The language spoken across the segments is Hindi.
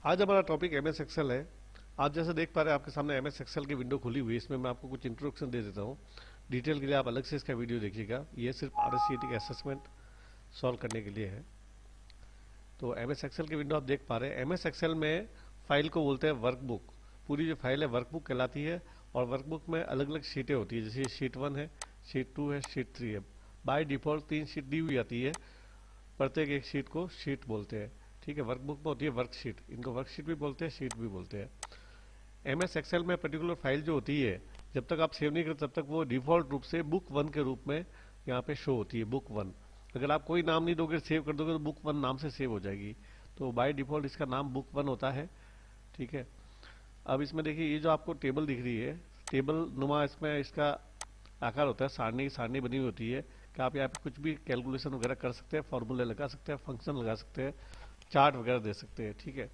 आज हमारा टॉपिक एमएस एक्सेल है। आज जैसे देख पा रहे हैं आपके सामने एमएस एक्सेल की विंडो खुली हुई है। इसमें मैं आपको कुछ इंट्रोडक्शन दे देता हूँ। डिटेल के लिए आप अलग से इसका वीडियो देखिएगा। ये सिर्फ आरएससीईटी का असेसमेंट सॉल्व करने के लिए है। तो एमएस एक्सेल की विंडो आप देख पा रहे हैं। एमएस एक्सेल में फाइल को बोलते हैं वर्कबुक। पूरी जो फाइल है वर्कबुक कहलाती है। और वर्कबुक में अलग अलग शीटें होती है, जैसे शीट 1 है, शीट 2 है, शीट 3 है। बाय डिफॉल्ट 3 शीट दी हुई आती है। प्रत्येक एक शीट को शीट बोलते हैं। ठीक है, वर्कबुक में होती है वर्कशीट, इनको वर्कशीट भी बोलते हैं, शीट भी बोलते हैं। एमएस एक्सेल में पर्टिकुलर फाइल जो होती है, जब तक आप सेव नहीं करते तब तक वो डिफॉल्ट रूप से बुक 1 के रूप में यहाँ पे शो होती है, बुक 1। अगर आप कोई नाम नहीं दोगे, सेव कर दोगे, तो बुक 1 नाम से सेव हो जाएगी। तो बाय डिफॉल्ट इसका नाम बुक 1 होता है। ठीक है, अब इसमें देखिए ये जो आपको टेबल दिख रही है, टेबल नुमा इसमें इसका आकार होता है, सारणी की सारणी बनी हुई होती है कि आप यहाँ पे कुछ भी कैलकुलेशन वगैरह कर सकते हैं, फॉर्मूले लगा सकते हैं, फंक्शन लगा सकते हैं, चार्ट वगैरह दे सकते हैं। ठीक है,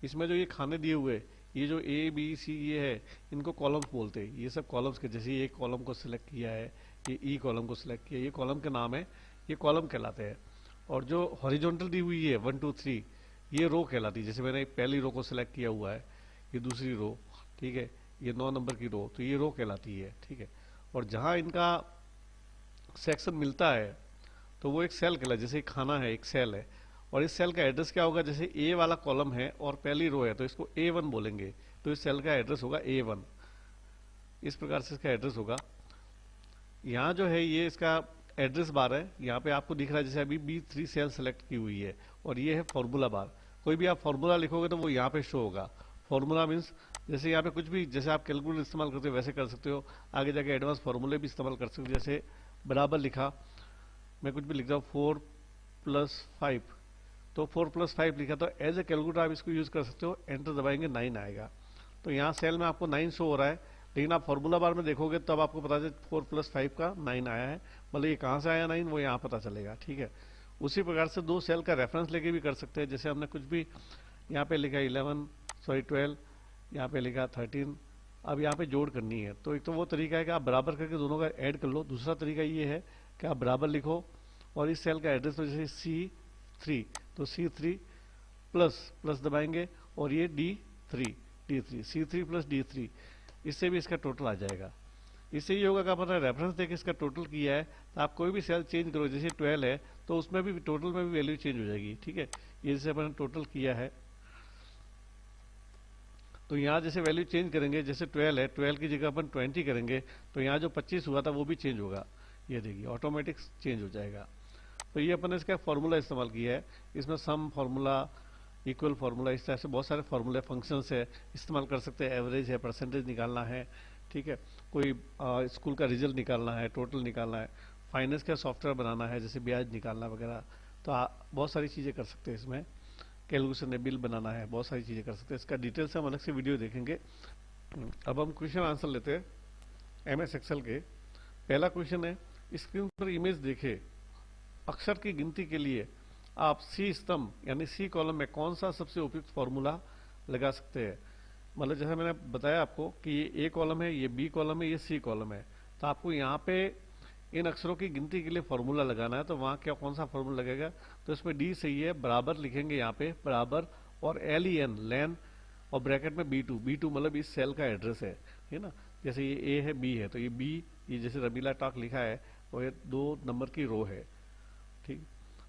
इसमें जो ये खाने दिए हुए, ये जो ए बी सी ये है, इनको कॉलम्स बोलते हैं। ये सब कॉलम्स के, जैसे ये कॉलम को सिलेक्ट किया है, ये ई कॉलम को सिलेक्ट किया, ये कॉलम के नाम है, ये कॉलम कहलाते हैं। और जो हॉरिजॉन्टल दी हुई है 1 2 3, ये रो कहलाती है। जैसे मैंने पहली रो को सिलेक्ट किया हुआ है, ये दूसरी रो, ठीक है, ये 9 नंबर की रो, तो ये रो कहलाती है। ठीक है, और जहां इनका सेक्शन मिलता है तो वो एक सेल कहलाता है। जैसे खाना है, एक सेल है, और इस सेल का एड्रेस क्या होगा, जैसे ए वाला कॉलम है और पहली रो है तो इसको A1 बोलेंगे, तो इस सेल का एड्रेस होगा A1। इस प्रकार से इसका एड्रेस होगा। यहाँ जो है ये इसका एड्रेस बार है, यहाँ पे आपको दिख रहा है जैसे अभी B3 सेल सेलेक्ट की हुई है, और ये है फॉर्मूला बार। कोई भी आप फॉर्मूला लिखोगे तो वो यहाँ पे शो होगा। फॉर्मूला मीन्स जैसे यहाँ पे कुछ भी, जैसे आप कैलकुलेटर इस्तेमाल करते हो वैसे कर सकते हो। आगे जाके एडवांस फॉर्मूले भी इस्तेमाल कर सकते हो। जैसे बराबर लिखा, मैं कुछ भी लिख रहा हूँ 4+5, तो 4+5 लिखा, तो एज ए कैलकुलेटर आप इसको यूज कर सकते हो। एंटर दबाएंगे 9 आएगा। तो यहाँ सेल में आपको 9 शो हो रहा है, लेकिन आप फॉर्मूला बार में देखोगे तब आपको पता चले 4+5 का 9 आया है। मतलब ये कहाँ से आया 9, वो यहाँ पता चलेगा। ठीक है, उसी प्रकार से दो सेल का रेफरेंस लेके भी कर सकते हैं। जैसे हमने कुछ भी यहाँ पे लिखा 12, यहाँ पे लिखा 13, अब यहाँ पे जोड़ करनी है। तो एक तो वो तरीका है कि आप बराबर करके दोनों का ऐड कर लो। दूसरा तरीका ये है कि आप बराबर लिखो और इस सेल का एड्रेस, तो जैसे C3, तो C3 प्लस प्लस दबाएंगे और ये D3 C3 प्लस D3, इससे भी इसका टोटल आ जाएगा। इससे ये होगा कि आपने रेफरेंस देके इसका टोटल किया है, तो आप कोई भी सेल चेंज करो, जैसे 12 है तो उसमें भी टोटल में भी वैल्यू चेंज हो जाएगी। ठीक है, ये जैसे अपने टोटल किया है, तो यहाँ जैसे वैल्यू चेंज करेंगे, जैसे 12 है, 12 की जगह अपन 20 करेंगे, तो यहाँ जो 25 हुआ था वो भी चेंज होगा। ये देखिए ऑटोमेटिक चेंज हो जाएगा। तो ये अपन ने इसका फॉर्मूला इस्तेमाल किया है। इसमें सम फॉर्मूला, इक्वल फॉर्मूला, इस तरह से बहुत सारे फॉर्मूले, फंक्शंस है, इस्तेमाल कर सकते हैं। एवरेज है, परसेंटेज निकालना है, ठीक है, कोई स्कूल का रिजल्ट निकालना है, टोटल निकालना है, फाइनेंस का सॉफ्टवेयर बनाना है, जैसे ब्याज निकालना वगैरह, तो बहुत सारी चीज़ें कर सकते हैं इसमें। कैलकुलेशन है, बिल बनाना है, बहुत सारी चीज़ें कर सकते हैं। इसका डिटेल से हम अलग से वीडियो देखेंगे। अब हम क्वेश्चन आंसर लेते हैं एमएस एक्सेल के। पहला क्वेश्चन है, स्क्रीन पर इमेज देखे अक्षर की गिनती के लिए आप सी स्तंभ यानी सी कॉलम में कौन सा सबसे उपयुक्त फॉर्मूला लगा सकते हैं। मतलब जैसे मैंने बताया आपको कि ये ए कॉलम है, ये बी कॉलम है, ये सी कॉलम है, तो आपको यहाँ पे इन अक्षरों की गिनती के लिए फॉर्मूला लगाना है। तो वहाँ क्या, कौन सा फॉर्मूला लगेगा, तो इसमें डी सही है। बराबर लिखेंगे यहाँ पे, बराबर, और LEN लैन, और ब्रैकेट में B2 मतलब इस सेल का एड्रेस है ना। जैसे ये ए है, बी है, तो ये बी, ये जैसे रमीला टॉक लिखा है, और ये 2 नंबर की रो है। ठीक,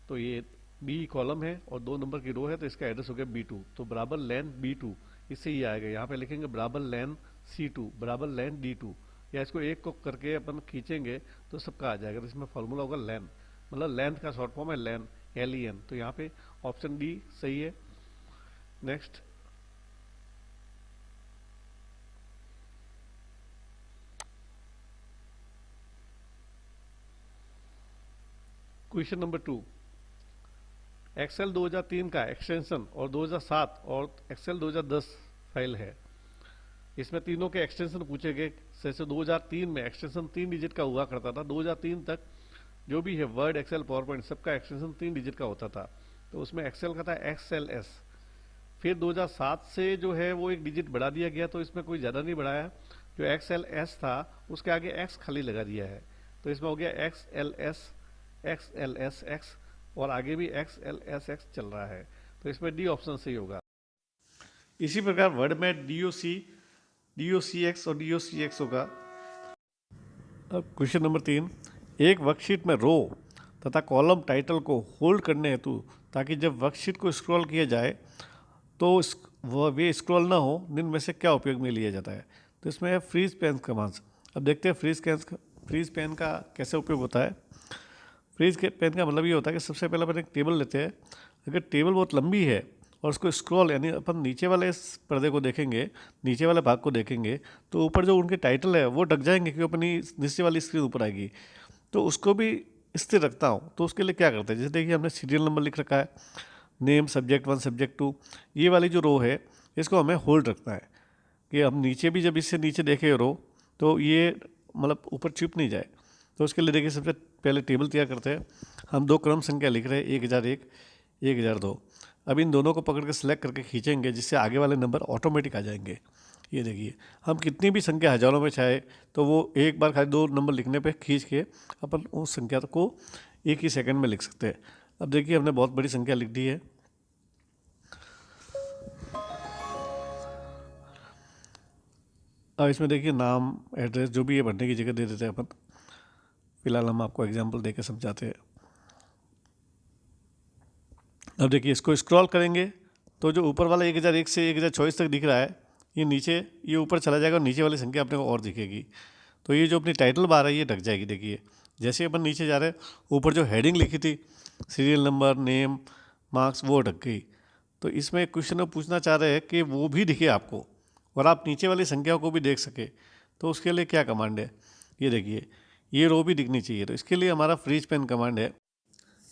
तो ये बी कॉलम है और 2 नंबर की रो है, तो इसका एड्रेस हो गया B2। तो बराबर लैन B2, इससे ये आएगा। यहाँ पे लिखेंगे बराबर लैन C2, बराबर लैन D2, या इसको एक को करके अपन खींचेंगे तो सबका आ जाएगा। तो इसमें फॉर्मूला होगा लैन, मतलब लेंथ का शॉर्ट फॉर्म है लैन, LEN। तो यहाँ पे ऑप्शन डी सही है। नेक्स्ट, क्वेश्चन नंबर 2, एक्सेल 2003 का एक्सटेंशन और 2007 और एक्सेल 2010 फाइल है। इसमें तीनों के एक्सटेंशन पूछे गए। जैसे 2003 में एक्सटेंशन 3 डिजिट का हुआ करता था। 2003 तक जो भी है वर्ड, एक्सेल, पावर पॉइंट, सबका एक्सटेंशन 3 डिजिट का होता था। तो उसमें एक्सेल का था XLS। फिर 2007 से जो है वो एक डिजिट बढ़ा दिया गया, तो इसमें कोई ज़्यादा नहीं बढ़ाया। जो XLS था उसके आगे X खाली लगा दिया है, तो इसमें हो गया XLS, और आगे भी XLSX चल रहा है। तो इसमें डी ऑप्शन सही होगा। इसी प्रकार वर्ड में DOCX और DOCX होगा। अब क्वेश्चन नंबर 3, एक वर्कशीट में रो तथा कॉलम टाइटल को होल्ड करने हेतु ताकि जब वर्कशीट को स्क्रॉल किया जाए तो वह वे स्क्रॉल ना हो, निम्न में से क्या उपयोग में लिया जाता है। तो इसमें है फ्रीज पेन कमांड्स। अब देखते हैं फ्रीज पेन का कैसे उपयोग होता है। फ्रीज के पेन का मतलब ये होता है कि सबसे पहले अपन एक टेबल लेते हैं। अगर टेबल बहुत लंबी है और उसको स्क्रॉल यानी अपन नीचे वाले इस पर्दे को देखेंगे, नीचे वाले भाग को देखेंगे, तो ऊपर जो उनके टाइटल है वो ढक जाएंगे क्योंकि अपनी नीचे वाली स्क्रीन ऊपर आएगी। तो उसको भी स्थिर रखता हूँ तो उसके लिए क्या करते हैं, जैसे देखिए हमने सीरियल नंबर लिख रखा है, नेम, सब्जेक्ट 1, सब्जेक्ट 2, ये वाली जो रो है इसको हमें होल्ड रखना है कि हम नीचे भी जब इससे नीचे देखें रो तो ये मतलब ऊपर चुप नहीं जाए। तो उसके लिए देखिए सबसे पहले टेबल तैयार करते हैं। हम 2 क्रम संख्या लिख रहे हैं, 1001, 1002। अब इन दोनों को पकड़ के सिलेक्ट करके खींचेंगे जिससे आगे वाले नंबर ऑटोमेटिक आ जाएंगे। ये देखिए हम कितनी भी संख्या हजारों में चाहे तो वो एक बार खाली 2 नंबर लिखने पे खींच के अपन उस संख्या को एक ही सेकंड में लिख सकते हैं। अब देखिए हमने बहुत बड़ी संख्या लिख दी है। अब इसमें देखिए नाम, एड्रेस जो भी है भरने की जगह दे देते हैं अपन। फिलहाल हम आपको एग्जाम्पल दे के समझाते हैं। अब देखिए इसको स्क्रॉल करेंगे तो जो ऊपर वाला 1001 से 1024 तक दिख रहा है ये नीचे ये ऊपर चला जाएगा और नीचे वाली संख्या अपने को और दिखेगी। तो ये जो अपनी टाइटल बार है ये ढक जाएगी। देखिए जैसे अपन नीचे जा रहे हैं ऊपर जो हेडिंग लिखी थी सीरियल नंबर, नेम, मार्क्स, वो ढक गई। तो इसमें क्वेश्चन में पूछना चाह रहे हैं कि वो भी दिखे आपको और आप नीचे वाली संख्याओं को भी देख सके। तो उसके लिए क्या कमांड है, ये देखिए ये रो भी दिखनी चाहिए। तो इसके लिए हमारा फ्रीज पेन कमांड है।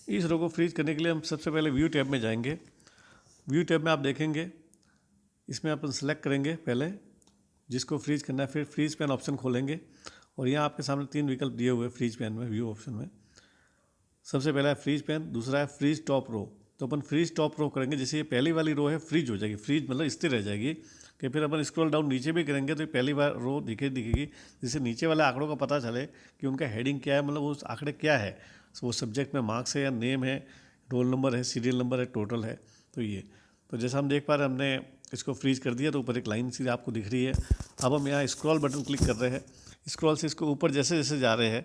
इस रो को फ्रीज करने के लिए हम सबसे पहले व्यू टैब में जाएंगे। व्यू टैब में आप देखेंगे इसमें अपन सेलेक्ट करेंगे पहले जिसको फ्रीज करना है, फिर फ्रीज पेन ऑप्शन खोलेंगे और यहाँ आपके सामने 3 विकल्प दिए हुए हैं फ्रीज पेन में, व्यू ऑप्शन में। सबसे पहला है फ्रीज पेन, दूसरा है फ्रीज टॉप रो। तो अपन फ्रीज टॉप रो करेंगे, जैसे ये पहली वाली रो है फ्रीज हो जाएगी, फ्रीज मतलब स्थिर रह जाएगी। कि फिर अपन स्क्रॉल डाउन नीचे भी करेंगे तो पहली बार रो दिखेगी जिससे नीचे वाले आंकड़ों का पता चले कि उनका हेडिंग क्या है, मतलब उस आंकड़े क्या है, वो सब्जेक्ट में मार्क्स है या नेम है, रोल नंबर है, सीरियल नंबर है, टोटल है। तो ये तो जैसा हम देख पा रहे हैं हमने इसको फ्रीज कर दिया तो ऊपर एक लाइन सीधी आपको दिख रही है। अब हम यहाँ स्क्रॉल बटन क्लिक कर रहे हैं। स्क्रॉल से इसको ऊपर जैसे जैसे जा रहे हैं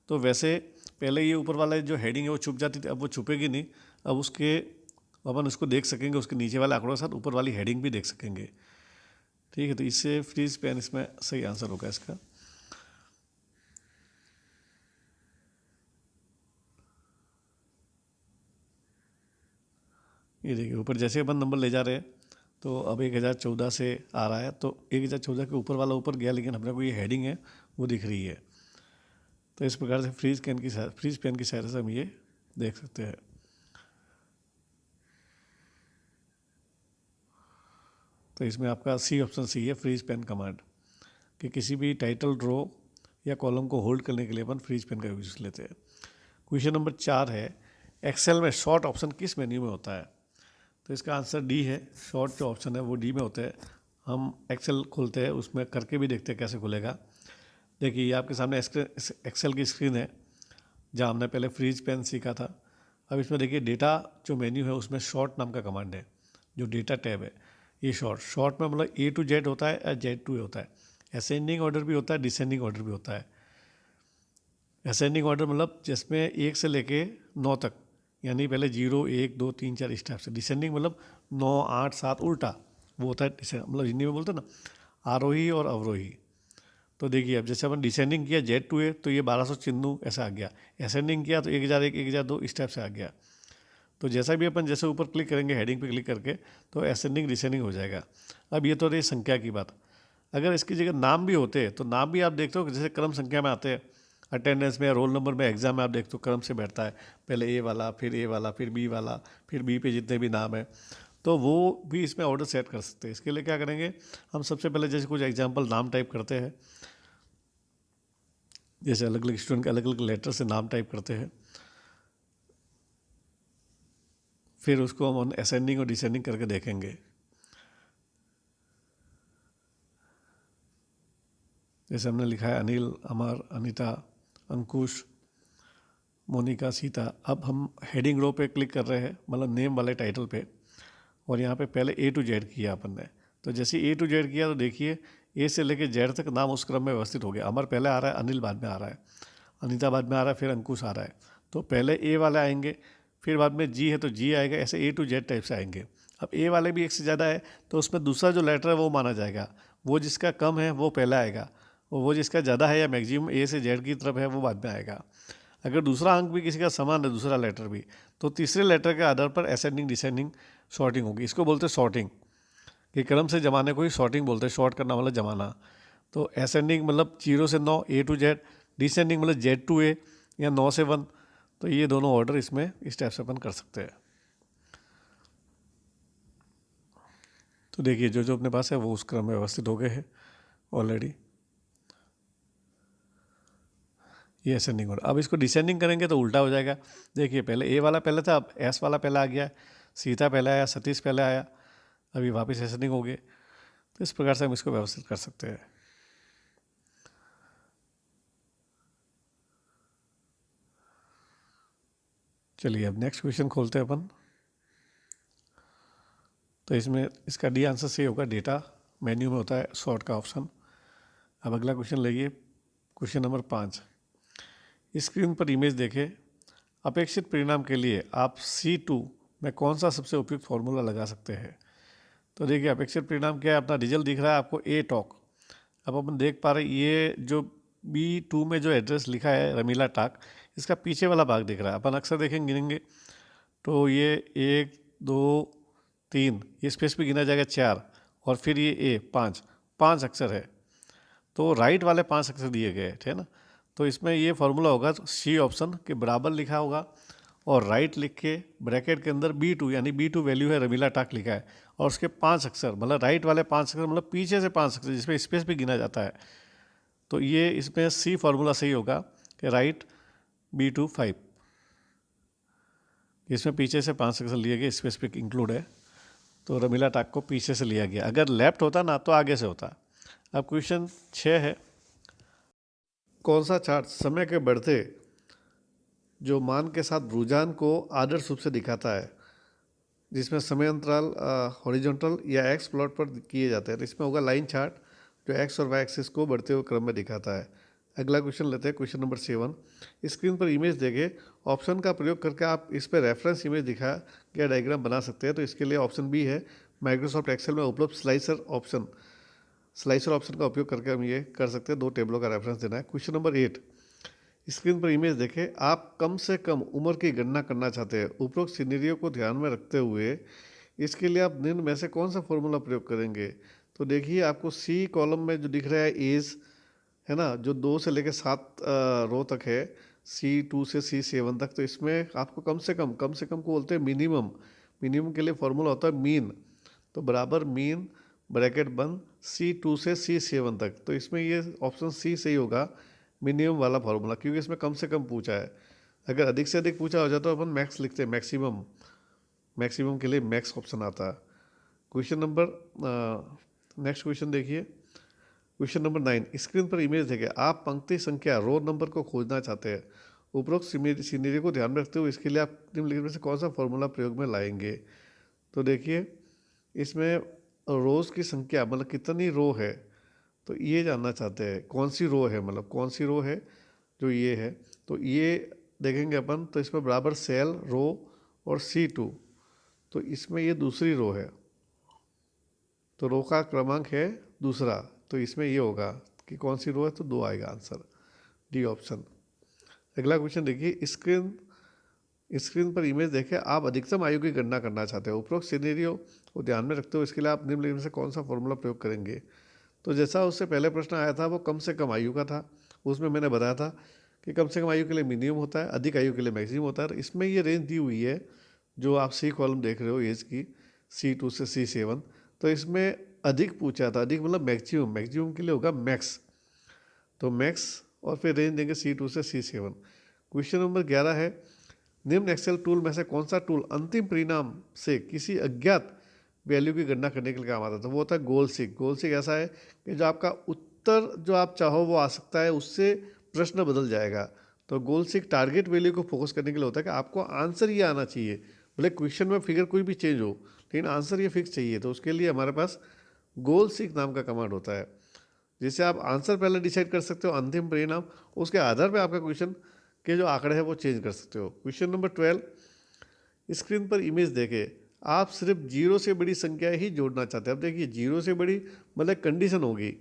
तो वैसे पहले ये ऊपर वाला जो हेडिंग है वो छुप जाती थी, अब वो छुपेगी नहीं। अब अपन उसको देख सकेंगे, उसके नीचे वाले आंकड़ों के साथ ऊपर वाली हेडिंग भी देख सकेंगे। ठीक है, तो इससे फ्रीज पेन इसमें सही आंसर होगा इसका। ये देखिए ऊपर जैसे अपन नंबर ले जा रहे हैं तो अब 1014 से आ रहा है तो 1014 के ऊपर वाला ऊपर गया, लेकिन अपने को ये हेडिंग है वो दिख रही है। तो इस प्रकार से फ्रीज पेन की सहायता से हम ये देख सकते हैं। तो इसमें आपका सी ऑप्शन सी है, फ्रीज पेन कमांड, कि किसी भी टाइटल, रो या कॉलम को होल्ड करने के लिए अपन फ्रीज पेन का यूज लेते हैं। क्वेश्चन नंबर 4 है, एक्सेल में शॉर्ट ऑप्शन किस मेन्यू में होता है। तो इसका आंसर डी है, शॉर्ट जो ऑप्शन है वो डी में होता है। हम एक्सेल खोलते हैं उसमें करके भी देखते हैं कैसे खुलेगा। देखिए ये आपके सामने एक्सेल की स्क्रीन है जहाँ हमने पहले फ्रीज पेन सीखा था। अब इसमें देखिए डेटा जो मेन्यू है उसमें शॉर्ट नाम का कमांड है, जो डेटा टैब है ये शॉर्ट में मतलब A to Z होता है या Z to A होता है। असेंडिंग ऑर्डर भी होता है, डिसेंडिंग ऑर्डर भी होता है। असेंडिंग ऑर्डर मतलब जिसमें 1 से लेके 9 तक, यानी पहले 0, 1, 2, 3, 4 इस टाइप से। डिसेंडिंग मतलब 9, 8, 7 उल्टा वो होता है, मतलब हिंदी में बोलते हैं ना आरोही और अवरोही। तो देखिए अब जैसे अपन डिसेंडिंग किया Z to A तो ये 1200 चिन्नू ऐसा आ गया, असेंडिंग किया तो 1001, 1002 इस टाइप से आ गया। तो जैसा भी अपन जैसे ऊपर क्लिक करेंगे हेडिंग पे क्लिक करके तो असेंडिंग डिसेंडिंग हो जाएगा। अब ये तो रही संख्या की बात। अगर इसकी जगह नाम भी होते तो नाम भी आप देखते हो जैसे क्रम संख्या में आते हैं, अटेंडेंस में, रोल नंबर में, एग्जाम में आप देखते हो क्रम से बैठता है, पहले ए वाला, फिर ए वाला, फिर बी वाला, फिर बी पे जितने भी नाम है, तो वो भी इसमें ऑर्डर सेट कर सकते हैं। इसके लिए क्या करेंगे, हम सबसे पहले जैसे कुछ एग्जाम्पल नाम टाइप करते हैं, जैसे अलग अलग स्टूडेंट के अलग अलग लेटर से नाम टाइप करते हैं, फिर उसको हम असेंडिंग और डिसेंडिंग करके देखेंगे। जैसे हमने लिखा है अनिल, अमर, अनीता, अंकुश, मोनिका, सीता। अब हम हेडिंग रो पे क्लिक कर रहे हैं, मतलब नेम वाले टाइटल पे, और यहाँ पे पहले A to Z किया अपन ने। तो जैसे ए टू जेड किया तो देखिए ए से लेके जेड तक नाम उस क्रम में व्यवस्थित हो गया। अमर पहले आ रहा है, अनिल बाद में आ रहा है, अनीता बाद में आ रहा है, फिर अंकुश आ रहा है। तो पहले ए वाले आएंगे, फिर बाद में जी है तो जी आएगा, ऐसे ए टू जेड टाइप से आएंगे। अब ए वाले भी एक से ज़्यादा है तो उसमें दूसरा जो लेटर है वो माना जाएगा, वो जिसका कम है वो पहला आएगा, और वो जिसका ज़्यादा है या मैक्सिमम ए से जेड की तरफ है वो बाद में आएगा। अगर दूसरा अंक भी किसी का समान है, दूसरा लेटर भी, तो तीसरे लेटर के आधार पर असेंडिंग डिसेंडिंग सॉर्टिंग होगी। इसको बोलते हैं सॉर्टिंग, कि क्रम से जमाने को ही सॉर्टिंग बोलते हैं, शॉर्ट करना मतलब जमाना। तो असेंडिंग मतलब 0 से 9 ए टू जेड, डिसेंडिंग मतलब जेड टू ए या 9 से 1। तो ये दोनों ऑर्डर इसमें इस टाइप से अपन कर सकते हैं। तो देखिए जो जो अपने पास है वो उस क्रम में व्यवस्थित हो गए हैं ऑलरेडी। ये असेंडिंग ऑर्डर। अब इसको डिसेंडिंग करेंगे तो उल्टा हो जाएगा। देखिए पहले ए वाला पहले था, अब एस वाला पहला आ गया, सीता पहले आया, सतीश पहले आया, अभी वापस असेंडिंग हो गए। तो इस प्रकार से हम इसको व्यवस्थित कर सकते हैं। चलिए अब नेक्स्ट क्वेश्चन खोलते हैं अपन। तो इसमें इसका डी आंसर सही होगा, डेटा मेन्यू में होता है सॉर्ट का ऑप्शन। अब अगला क्वेश्चन लेंगे, क्वेश्चन नंबर 5। स्क्रीन पर इमेज देखें, अपेक्षित परिणाम के लिए आप C2 में कौन सा सबसे उपयुक्त फॉर्मूला लगा सकते हैं। तो देखिए अपेक्षित परिणाम क्या है, अपना रिजल्ट दिख रहा है आपको ए टॉक। अब अपन देख पा रहे ये जो B2 में जो एड्रेस लिखा है रमीला टाक, इसका पीछे वाला भाग दिख रहा है। अपन अक्सर देखेंगे गिनेंगे तो ये 1 2 3, ये स्पेस पे गिना जाएगा 4, और फिर ये ए 5 अक्षर है। तो राइट वाले 5 अक्षर दिए गए थे ना, तो इसमें ये फार्मूला होगा सी ऑप्शन के बराबर लिखा होगा, और राइट लिख के ब्रैकेट के अंदर B2 यानी B2 वैल्यू है रमीला टाक लिखा है, और उसके 5 अक्षर मतलब राइट वाले 5 अक्षर मतलब पीछे से 5 अक्षर जिसमें स्पेस भी गिना जाता है। तो ये इसमें सी फार्मूला सही होगा कि राइट B2 5, इसमें पीछे से 5 अक्षर लिए गए, स्पेस पे इंक्लूड है, तो रमीला टाक को पीछे से लिया गया। अगर लेफ्ट होता ना तो आगे से होता। अब क्वेश्चन 6 है, कौन सा चार्ट समय के बढ़ते जो मान के साथ रुझान को आदर्श रूप से दिखाता है, जिसमें समय अंतराल हॉरिजॉन्टल या एक्स प्लॉट पर किए जाते हैं। तो इसमें होगा लाइन चार्ट जो एक्स और वाई एक्सिस को बढ़ते हुए क्रम में दिखाता है। अगला क्वेश्चन लेते हैं, क्वेश्चन नंबर 7। स्क्रीन पर इमेज देखे, ऑप्शन का प्रयोग करके आप इस पर रेफरेंस इमेज दिखा गया डायग्राम बना सकते हैं। तो इसके लिए ऑप्शन बी है, माइक्रोसॉफ्ट एक्सेल में उपलब्ध स्लाइसर ऑप्शन का उपयोग करके हम ये कर सकते हैं। 2 टेबलों का रेफरेंस देना है। क्वेश्चन नंबर 8, स्क्रीन पर इमेज देखें, आप कम से कम उम्र की गणना करना चाहते हैं। उपरोक्त सिनेरियो को ध्यान में रखते हुए इसके लिए आप निम्न में से कौन सा फॉर्मूला प्रयोग करेंगे। तो देखिए आपको सी कॉलम में जो दिख रहा है एज है ना, जो 2 से लेकर 7 रो तक है, C2 से C7 तक। तो इसमें आपको कम से कम को बोलते हैं मिनिमम के लिए फॉर्मूला होता है मीन। तो बराबर मीन ब्रैकेट बंद C2 से C7 तक। तो इसमें ये ऑप्शन सी सही होगा, मिनिमम वाला फॉर्मूला, क्योंकि इसमें कम से कम पूछा है। अगर अधिक से अधिक पूछा हो जाए तो अपन मैक्स लिखते हैं, मैक्सिमम के लिए मैक्स ऑप्शन आता है। क्वेश्चन नंबर नेक्स्ट क्वेश्चन देखिए, क्वेश्चन नंबर 9। स्क्रीन पर इमेज देखें, आप पंक्ति संख्या रो नंबर को खोजना चाहते हैं। उपरोक्त सीनरी को ध्यान में रखते हुए इसके लिए आप निम्नलिखित में से कौन सा फॉर्मूला प्रयोग में लाएंगे। तो देखिए इसमें रोज़ की संख्या मतलब कितनी रो है, तो ये जानना चाहते हैं कौन सी रो है, मतलब कौन सी रो है जो ये है। तो ये देखेंगे अपन, तो इसमें बराबर सेल रो और C2, तो इसमें ये दूसरी रो है, तो रो का क्रमांक है दूसरा। तो इसमें ये होगा कि कौन सी रो है, तो 2 आएगा आंसर, डी ऑप्शन। अगला क्वेश्चन देखिए, स्क्रीन पर इमेज देखें, आप अधिकतम आयु की गणना करना चाहते हैं। उपरोक्त सिनेरियो को ध्यान में रखते हुए इसके लिए आप निम्नलिखित में से कौन सा फॉर्मूला प्रयोग करेंगे। तो जैसा उससे पहले प्रश्न आया था वो कम से कम आयु का था, उसमें मैंने बताया था कि कम से कम आयु के लिए मिनिमम होता है, अधिक आयु के लिए मैक्सिमम होता है। तो इसमें ये रेंज दी हुई है जो आप सी कॉलम देख रहे हो एज की, C2 से C7। तो इसमें अधिक पूछा था, अधिक मतलब मैक्सिमम के लिए होगा मैक्स, तो मैक्स और फिर रेंज देंगे C2 से C7। क्वेश्चन नंबर 11 है, निम्न एक्सेल टूल में से कौन सा टूल अंतिम परिणाम से किसी अज्ञात वैल्यू की गणना करने के लिए काम आता है। तो वो होता है गोल सीक ऐसा है कि जो आपका उत्तर जो आप चाहो वो आ सकता है, उससे प्रश्न बदल जाएगा। तो गोल सीक टारगेट वैल्यू को फोकस करने के लिए होता है कि आपको आंसर ये आना चाहिए, भले क्वेश्चन में फिगर कोई भी चेंज हो लेकिन आंसर ये फिक्स चाहिए। तो उसके लिए हमारे पास गोल सीक नाम का कमांड होता है, जिससे आप आंसर पहले डिसाइड कर सकते हो, अंतिम परिणाम उसके आधार पे आपका क्वेश्चन के जो आंकड़े हैं वो चेंज कर सकते हो। क्वेश्चन नंबर 12, स्क्रीन पर इमेज देखे आप सिर्फ जीरो से बड़ी संख्या ही जोड़ना चाहते हैं। अब देखिए जीरो से बड़ी मतलब कंडीशन होगी।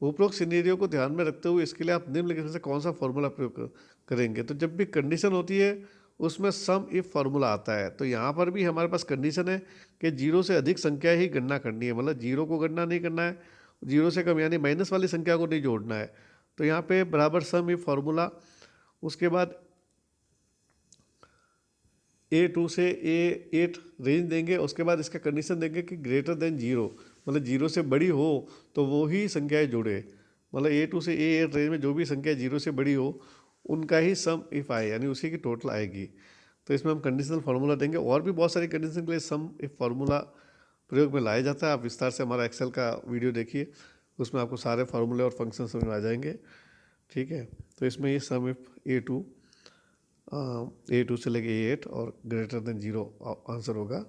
उपरोक्त सिनेरियो को ध्यान में रखते हुए इसके लिए आप निम्नलिखित में से कौन सा फॉर्मूला प्रयोग करेंगे। तो जब भी कंडीशन होती है उसमें सम इफ फार्मूला आता है। तो यहाँ पर भी हमारे पास कंडीशन है कि जीरो से अधिक संख्या ही गणना करनी है, मतलब जीरो को गणना नहीं करना है, जीरो से कम यानी माइनस वाली संख्या को नहीं जोड़ना है। तो यहाँ पे बराबर सम इफ फार्मूला, उसके बाद A2 से A8 रेंज देंगे, उसके बाद इसका कंडीशन देंगे कि ग्रेटर देन जीरो, मतलब जीरो से बड़ी हो तो वो ही संख्याएं जोड़े, मतलब A2 से A8 रेंज में जो भी संख्या जीरो से बड़ी हो उनका ही सम इफ आए, यानी उसी की टोटल आएगी। तो इसमें हम कंडीशनल फार्मूला देंगे। और भी बहुत सारी कंडीशन के लिए सम इफ फार्मूला प्रयोग में लाया जाता है। आप विस्तार से हमारा एक्सेल का वीडियो देखिए, उसमें आपको सारे फार्मूले और फंक्शन समझ में आ जाएंगे। ठीक है, तो इसमें ये सम इफ A2 से लेके A8 और ग्रेटर देन जीरो आंसर होगा।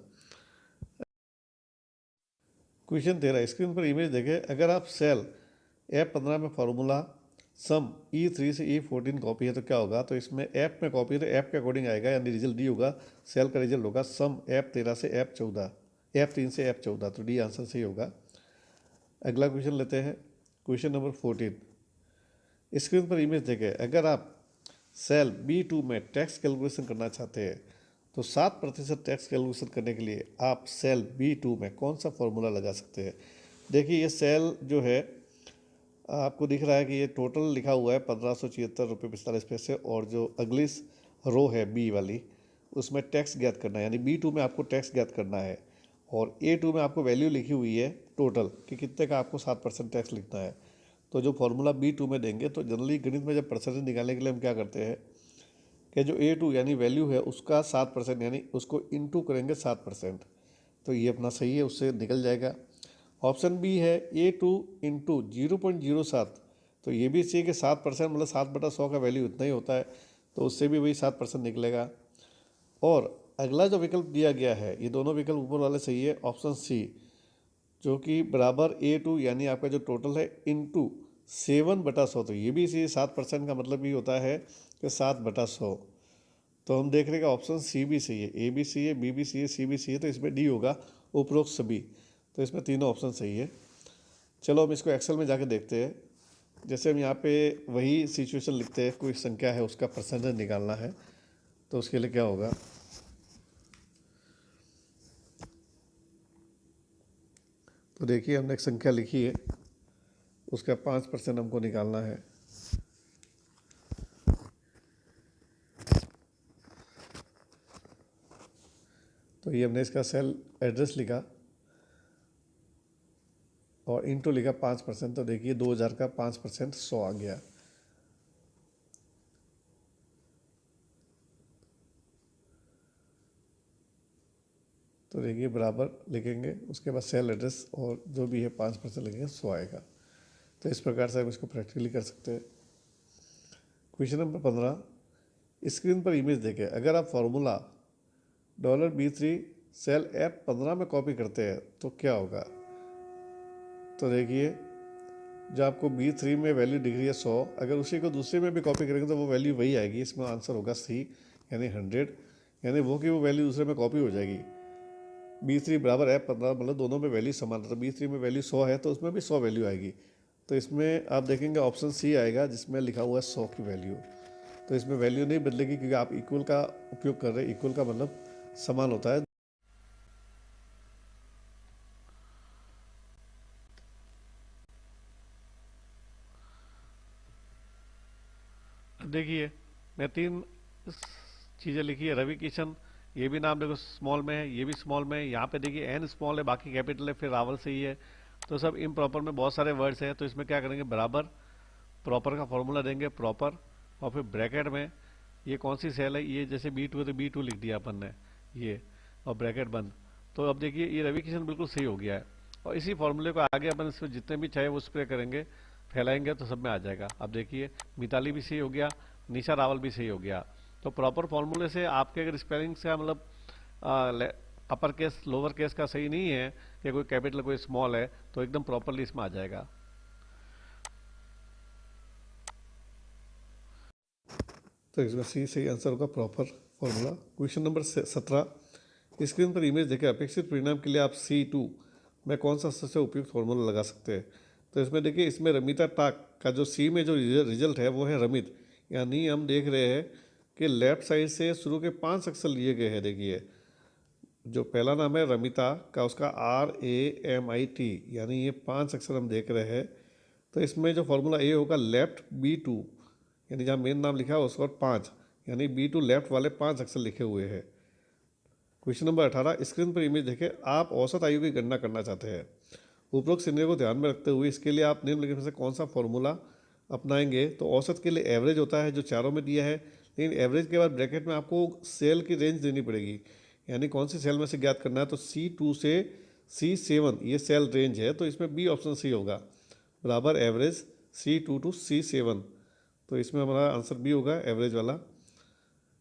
क्वेश्चन 13, स्क्रीन पर इमेज देखें अगर आप सेल F15 में फार्मूला सम E3 से E14 कॉपी है तो क्या होगा। तो इसमें F में कॉपी है तो F के अकॉर्डिंग आएगा, यानी रिजल्ट डी होगा। सेल का रिजल्ट होगा सम F13 से F14, F3 से F14, तो डी आंसर सही होगा। अगला क्वेश्चन लेते हैं, क्वेश्चन नंबर 14, स्क्रीन पर इमेज देखें अगर आप सेल B2 में टैक्स कैलकुलेशन करना चाहते हैं तो 7% टैक्स कैलकुलेशन करने के लिए आप सेल B2 में कौन सा फॉर्मूला लगा सकते हैं। देखिए ये सेल जो है आपको दिख रहा है कि ये टोटल लिखा हुआ है 1576.45 रुपये, और जो अगली रो है बी वाली उसमें टैक्स ज्ञात करना है, यानी B2 में आपको टैक्स ज्ञात करना है, और A2 में आपको वैल्यू लिखी हुई है टोटल कि कितने का आपको 7% टैक्स लिखना है। तो जो फॉर्मूला B2 में देंगे, तो जनरली गणित में जब परसेंटेज निकालने के लिए हम क्या करते हैं कि जो A2 यानी वैल्यू है उसका 7% यानी उसको इनटू करेंगे 7%, तो ये अपना सही है, उससे निकल जाएगा। ऑप्शन बी है A2 इंटू 0.07, तो ये भी चाहिए कि 7% मतलब 7/100 का वैल्यू इतना ही होता है, तो उससे भी वही 7% निकलेगा। और अगला जो विकल्प दिया गया है, ये दोनों विकल्प ऊपर वाले सही है, ऑप्शन सी जो कि बराबर A2 यानी आपका जो टोटल है इंटू 7/100, तो ये भी इसी 7% का मतलब ये होता है कि 7/100। तो हम देख रहे हैं कि ऑप्शन सी भी सही है, ए भी सही है, बी भी सही है, सी भी सही है, तो इसमें डी होगा उपरोक्त सभी। तो इसमें तीनों ऑप्शन सही है। चलो हम इसको एक्सेल में जाके देखते हैं। जैसे हम यहाँ पे वही सिचुएशन लिखते हैं, कोई संख्या है उसका परसेंटेज निकालना है, तो उसके लिए क्या होगा। तो देखिए हमने एक संख्या लिखी है, उसका 5% हमको निकालना है। तो ये हमने इसका सेल एड्रेस लिखा और इंटू लिखा 5%, तो देखिए 2000 का 5% 100 आ गया। तो देखिए बराबर लिखेंगे, उसके बाद सेल एड्रेस और जो भी है 5% लिखेंगे, 100 आएगा। तो इस प्रकार से हम इसको प्रैक्टिकली कर सकते हैं। क्वेश्चन नंबर 15, स्क्रीन पर इमेज देखें अगर आप फॉर्मूला $B3 सेल F15 में कॉपी करते हैं तो क्या होगा। तो देखिए जो आपको B3 में वैल्यू दिख रही है 100, अगर उसी को दूसरे में भी कॉपी करेंगे तो वो वैल्यू वही आएगी। इसमें आंसर होगा सी यानी 100, यानी वो कि वो वैल्यू दूसरे में कॉपी हो जाएगी। B3 बराबर F15 मतलब दोनों में वैल्यू समान है, तो B3 में वैल्यू 100 है तो उसमें भी 100 वैल्यू आएगी। तो इसमें आप देखेंगे ऑप्शन सी आएगा जिसमें लिखा हुआ है 100 की वैल्यू। तो इसमें वैल्यू नहीं बदलेगी क्योंकि आप इक्वल का उपयोग कर रहे हैं, इक्वल का मतलब समान होता है। देखिए मैं 3 चीज़ें लिखी है, रवि किशन, ये भी नाम देखो स्मॉल में है, ये भी स्मॉल में है, यहाँ पे देखिए एन स्मॉल है बाकी कैपिटल है, फिर रावल सही है। तो सब इम्प्रॉपर में बहुत सारे वर्ड्स हैं, तो इसमें क्या करेंगे बराबर प्रॉपर का फॉर्मूला देंगे प्रॉपर, और फिर ब्रैकेट में ये कौन सी सेल है, ये जैसे B2 है तो B2 लिख दिया अपन ने ये, और ब्रैकेट बंद। तो अब देखिए ये रवि किशन बिल्कुल सही हो गया है, और इसी फॉर्मूले को आगे अपन इसमें जितने भी चाहे वो स्प्रे करेंगे फैलाएंगे तो सब में आ जाएगा। अब देखिए मिताली भी सही हो गया, निशा रावल भी सही हो गया। तो प्रॉपर फॉर्मूले से आपके अगर स्पेलिंग का मतलब अपर केस लोअर केस का सही नहीं है या कोई कैपिटल कोई स्मॉल है तो एकदम प्रॉपरली इसमें आ जाएगा। तो इसमें सी सही आंसर होगा, proper formula. Question number 17, screen पर इमेज देखें, अपेक्षित परिणाम के लिए आप C2 में कौन सा सबसे उपयुक्त फॉर्मूला लगा सकते हैं। तो इसमें देखिए, इसमें रमिता टाक का जो सी में जो रिजल्ट है वो है रमित, यानी हम देख रहे हैं कि लेफ्ट साइड से शुरू के 5 अक्षर लिए गए हैं। देखिए जो पहला नाम है रमिता का, उसका RAMIT, यानी ये 5 अक्षर हम देख रहे हैं। तो इसमें जो फॉर्मूला ए होगा लेफ्ट B2, यानी जहाँ मेन नाम लिखा है उसके बाद 5, यानी B2 लेफ्ट वाले 5 अक्षर लिखे हुए हैं। क्वेश्चन नंबर 18, स्क्रीन पर इमेज देखें, आप औसत आयु की गणना करना चाहते हैं। उपरोक्त सिनेरियो को ध्यान में रखते हुए इसके लिए आप निम्नलिखित में से कौन सा फॉर्मूला अपनाएंगे। तो औसत के लिए एवरेज होता है जो चारों में दिया है, लेकिन एवरेज के बाद ब्रैकेट में आपको सेल की रेंज देनी पड़ेगी, यानी कौन सी सेल में से ज्ञात करना है। तो C2 से C7 ये सेल रेंज है, तो इसमें बी ऑप्शन सी होगा, बराबर एवरेज C2 to C7। तो इसमें हमारा आंसर बी होगा, एवरेज वाला।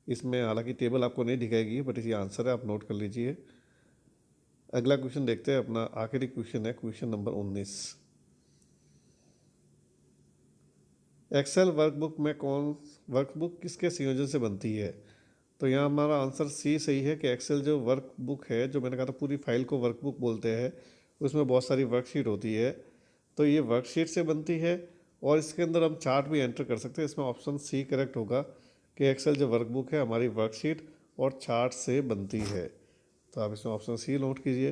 इसमें हालांकि टेबल आपको नहीं दिखाएगी, बट ये आंसर है, आप नोट कर लीजिए। अगला क्वेश्चन देखते हैं, अपना आखिरी क्वेश्चन है, क्वेश्चन नंबर 19। एक्सेल वर्कबुक में वर्कबुक किसके संयोजन से बनती है। तो यहाँ हमारा आंसर सी सही है कि एक्सेल जो वर्कबुक है, जो मैंने कहा था पूरी फाइल को वर्कबुक बोलते हैं, उसमें बहुत सारी वर्कशीट होती है, तो ये वर्कशीट से बनती है और इसके अंदर हम चार्ट भी एंटर कर सकते हैं। इसमें ऑप्शन सी करेक्ट होगा कि एक्सेल जो वर्कबुक है हमारी वर्कशीट और चार्ट से बनती है। तो आप इसमें ऑप्शन सी नोट कीजिए।